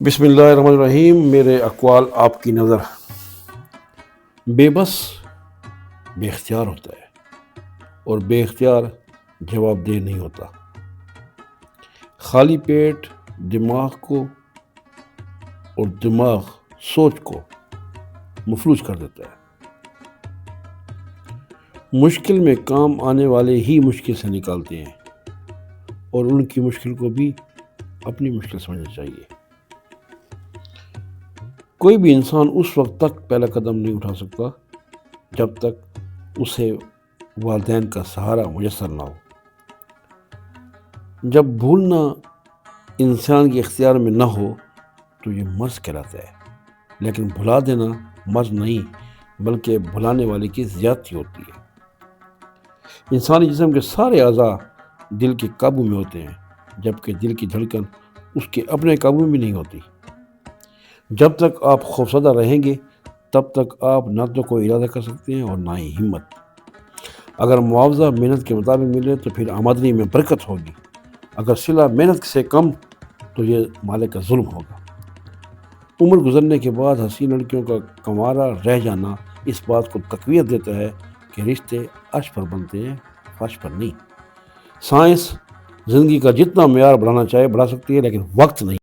بسم اللہ الرحمن الرحیم۔ میرے اقوال آپ کی نظر۔ بے بس بے اختیار ہوتا ہے اور بے اختیار جواب دہ نہیں ہوتا۔ خالی پیٹ دماغ کو اور دماغ سوچ کو مفلوج کر دیتا ہے۔ مشکل میں کام آنے والے ہی مشکل سے نکالتے ہیں اور ان کی مشکل کو بھی اپنی مشکل سمجھنا چاہیے۔ کوئی بھی انسان اس وقت تک پہلا قدم نہیں اٹھا سکتا جب تک اسے والدین کا سہارا میسر نہ ہو۔ جب بھولنا انسان کے اختیار میں نہ ہو تو یہ مرض کہلاتا ہے، لیکن بھلا دینا مرض نہیں بلکہ بھلانے والے کی زیادتی ہوتی ہے۔ انسانی جسم کے سارے اعضاء دل کے قابو میں ہوتے ہیں، جبکہ دل کی دھڑکن اس کے اپنے قابو میں نہیں ہوتی۔ جب تک آپ خوفزدہ رہیں گے تب تک آپ نہ تو کوئی ارادہ کر سکتے ہیں اور نہ ہی ہمت۔ اگر معاوضہ محنت کے مطابق ملے تو پھر آمدنی میں برکت ہوگی، اگر صلہ محنت سے کم تو یہ مالک کا ظلم ہوگا۔ عمر گزرنے کے بعد حسین لڑکیوں کا کنوارا رہ جانا اس بات کو تقویت دیتا ہے کہ رشتے عرش پر بنتے ہیں، فرش پر نہیں۔ سائنس زندگی کا جتنا معیار بڑھانا چاہے بڑھا سکتی ہے، لیکن وقت نہیں۔